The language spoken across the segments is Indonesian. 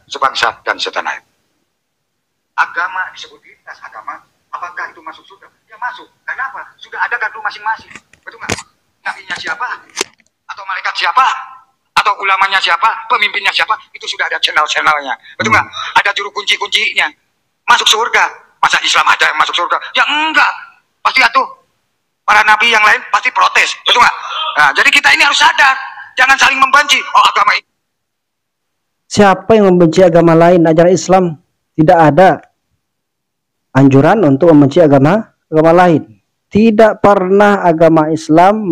sebangsa dan setanah air. Agama disebut lintas agama, apakah itu masuk surga? Ya masuk. Kenapa? Sudah ada gardu masing-masing. Betul nggak? Nabinya siapa? Atau malaikat siapa? Atau ulamanya siapa? Pemimpinnya siapa? Itu sudah ada channel-channelnya. Betul nggak? Ada juru kunci-kuncinya. Masuk surga. Masa Islam ada yang masuk surga? Ya enggak. Pasti atuh. Para nabi yang lain pasti protes. Betul nggak? Nah, jadi kita ini harus sadar. Jangan saling membenci. Oh, agama ini. Siapa yang membenci agama lain, ajaran Islam? Tidak ada anjuran untuk membenci agama lain. Tidak pernah agama Islam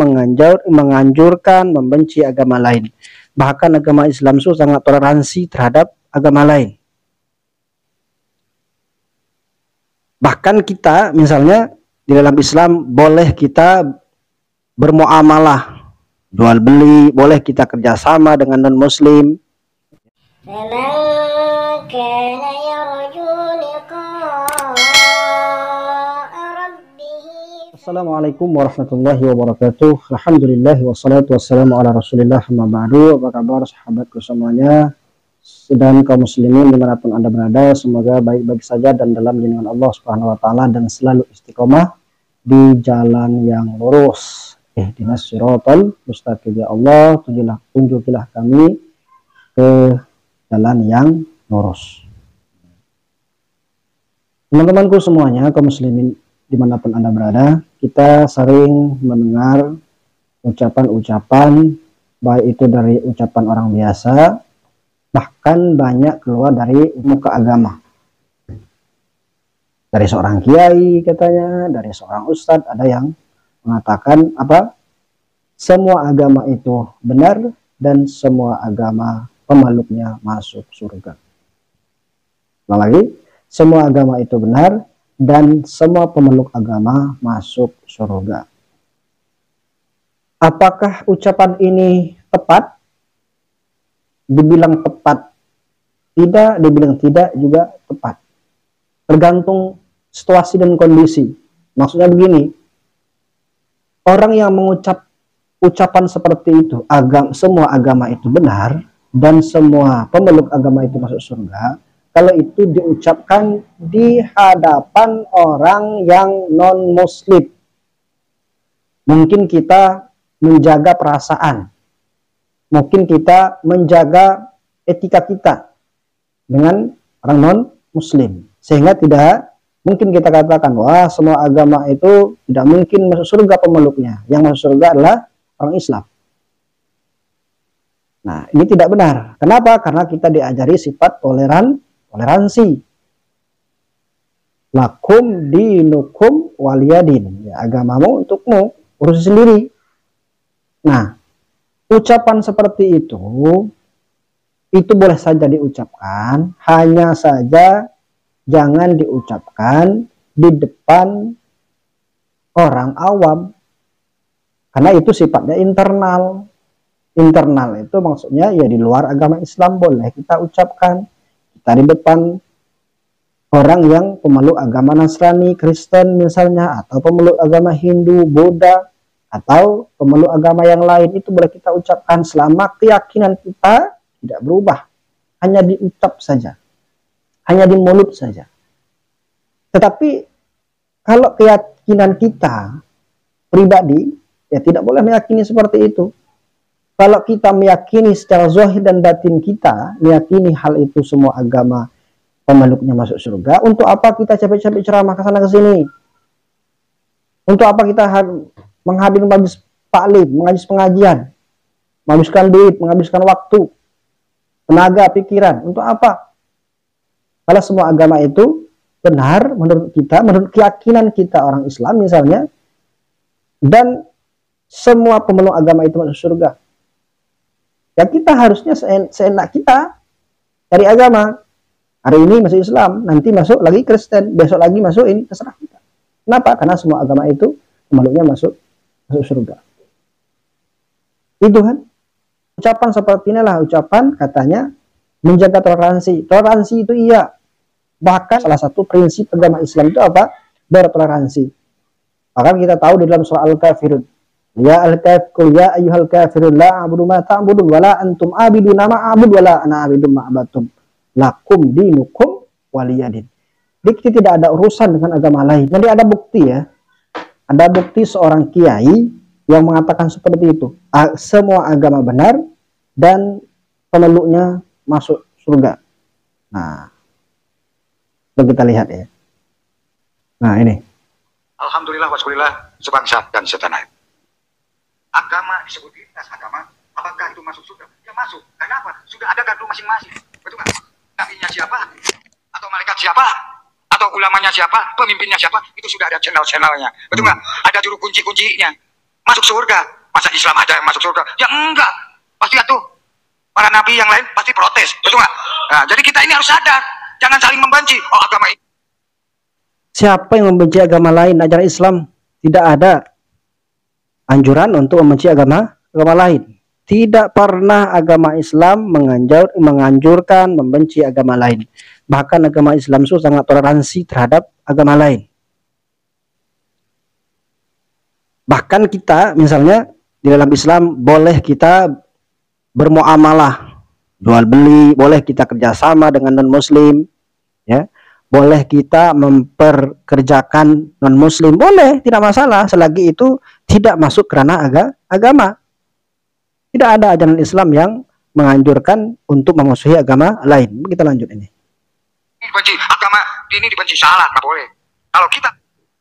menganjurkan membenci agama lain. Bahkan agama Islam itu sangat toleransi terhadap agama lain. Bahkan kita misalnya di dalam Islam boleh kita bermuamalah, jual beli, boleh kita kerjasama dengan non muslim. Assalamualaikum warahmatullahi wabarakatuh. Alhamdulillah wassalatu wassalamu ala rasulillah amma ba'du. Apa kabar sahabatku semuanya dan kaum muslimin dimanapun anda berada, semoga baik-baik saja dan dalam lindungan Allah subhanahu wa ta'ala dan selalu istiqomah di jalan yang lurus. Ihdinas siratal mustaqim, ya Allah, tunjukilah kami ke jalan yang lurus. Teman-temanku semuanya, kaum muslimin dimanapun anda berada, kita sering mendengar ucapan-ucapan, baik itu dari ucapan orang biasa, bahkan banyak keluar dari muka agama. Dari seorang kiai katanya, dari seorang ustadz, ada yang mengatakan apa? Semua agama itu benar dan semua agama pemeluknya masuk surga. Lagi, semua agama itu benar dan semua pemeluk agama masuk surga. Apakah ucapan ini tepat? Dibilang tepat tidak, dibilang tidak juga tepat. Tergantung situasi dan kondisi. Maksudnya begini, orang yang mengucap ucapan seperti itu, semua agama itu benar dan semua pemeluk agama itu masuk surga, kalau itu diucapkan di hadapan orang yang non muslim, mungkin kita menjaga perasaan, mungkin kita menjaga etika kita dengan orang non muslim, sehingga tidak mungkin kita katakan wah semua agama itu tidak mungkin masuk surga pemeluknya, yang masuk surga adalah orang Islam. Nah, ini tidak benar. Kenapa? Karena kita diajari sifat toleransi. Lakum dinukum waliyadin. Ya, agamamu untukmu, urus sendiri. Nah, ucapan seperti itu boleh saja diucapkan, hanya saja jangan diucapkan di depan orang awam. Karena itu sifatnya internal. Internal itu maksudnya ya di luar agama Islam boleh kita ucapkan. Kita di depan orang yang pemeluk agama Nasrani, Kristen misalnya, atau pemeluk agama Hindu, Buddha, atau pemeluk agama yang lain, itu boleh kita ucapkan selama keyakinan kita tidak berubah. Hanya diucap saja. Hanya di mulut saja. Tetapi kalau keyakinan kita pribadi, ya tidak boleh meyakini seperti itu. Kalau kita meyakini secara zahir dan batin kita, meyakini hal itu semua agama pemeluknya masuk surga, untuk apa kita capek-capek ceramah ke sana ke sini? Untuk apa kita menghadiri majlis taklim, majlis pengajian, menghabiskan duit, menghabiskan waktu, tenaga, pikiran, untuk apa? Kalau semua agama itu benar menurut kita, menurut keyakinan kita orang Islam misalnya, dan semua pemeluk agama itu masuk surga, ya kita harusnya seenak kita dari agama. Hari ini masuk Islam, nanti masuk lagi Kristen, besok lagi masuk ini, terserah kita. Kenapa? Karena semua agama itu pemeluknya masuk surga. Itu kan ucapan seperti inilah ucapan katanya menjaga toleransi. Toleransi itu iya. Bahkan salah satu prinsip agama Islam itu apa? Bertoleransi. Bahkan kita tahu di dalam surah Al-Kafirun, ya al-kafir ya ayyuhal kafirun la a'budu ma ta'budun wala antum abiduna ma a'budu wala ana abidu ma abatum. lakum dinukum waliyadin. Jadi tidak ada urusan dengan agama lain. Jadi ada bukti ya. Ada bukti seorang kiai yang mengatakan seperti itu. Semua agama benar dan pemeluknya masuk surga. Nah, coba kita lihat ya. Nah, ini. Alhamdulillah waskulillah sebangsa dan setanah. Agama disebut lintas agama. Apakah itu masuk surga? Ya masuk. Kenapa? Sudah ada gardu masing-masing. Betul nggak? Nabinya siapa? Atau malaikat siapa? Atau ulamanya siapa? Pemimpinnya siapa? Itu sudah ada channel-channelnya. Betul nggak? Ada juru kunci-kuncinya. Masuk surga. Masa Islam ada yang masuk surga? Ya enggak. Pasti itu. Para nabi yang lain pasti protes. Betul nggak? Nah, jadi kita ini harus sadar. Jangan saling membenci. Oh, agama ini. Siapa yang membenci agama lain? Ajaran Islam tidak ada anjuran untuk membenci agama lain. Tidak pernah agama Islam menganjurkan membenci agama lain. Bahkan agama Islam itu sangat toleransi terhadap agama lain. Bahkan kita misalnya di dalam Islam boleh kita bermuamalah, jual beli, boleh kita kerjasama dengan non muslim, ya, boleh kita memperkerjakan non muslim, boleh, tidak masalah selagi itu tidak masuk kerana agama. Tidak ada ajaran Islam yang menganjurkan untuk memusuhi agama lain. Kita lanjut ini. Dibenci agama ini dibenci, salah, nggak boleh. Kalau kita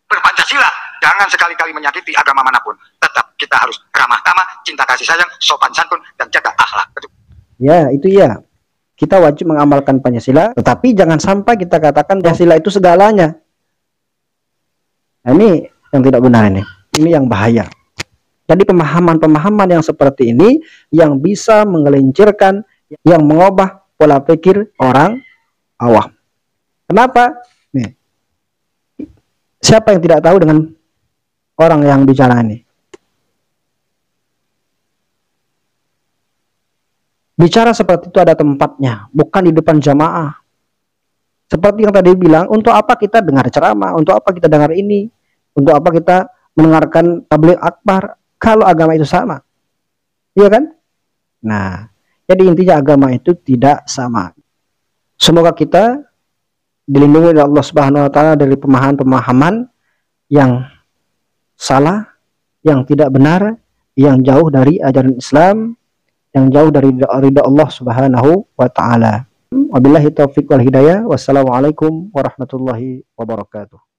berpancasila, jangan sekali-kali menyakiti agama manapun. Tetap kita harus ramah tamah, cinta kasih sayang, sopan santun, dan jaga akhlak. Betul. Ya, itu ya. Kita wajib mengamalkan Pancasila, tetapi jangan sampai kita katakan Pancasila itu segalanya. Nah, ini yang tidak benar ini. Ini yang bahaya. Jadi pemahaman-pemahaman yang seperti ini yang bisa menggelincirkan, yang mengubah pola pikir orang awam. Kenapa? Nih. Siapa yang tidak tahu dengan orang yang bicara ini? Bicara seperti itu ada tempatnya, bukan di depan jamaah. Seperti yang tadi bilang, untuk apa kita dengar ceramah, untuk apa kita dengar ini, untuk apa kita mendengarkan tabligh akbar, kalau agama itu sama. Iya kan? Nah, jadi intinya agama itu tidak sama. Semoga kita dilindungi oleh Allah Subhanahu wa taala dari pemahaman-pemahaman yang salah, yang tidak benar, yang jauh dari ajaran Islam, yang jauh dari ridha Allah Subhanahu wa taala. Wabillahi taufiq wal hidayah. Wassalamualaikum warahmatullahi wabarakatuh.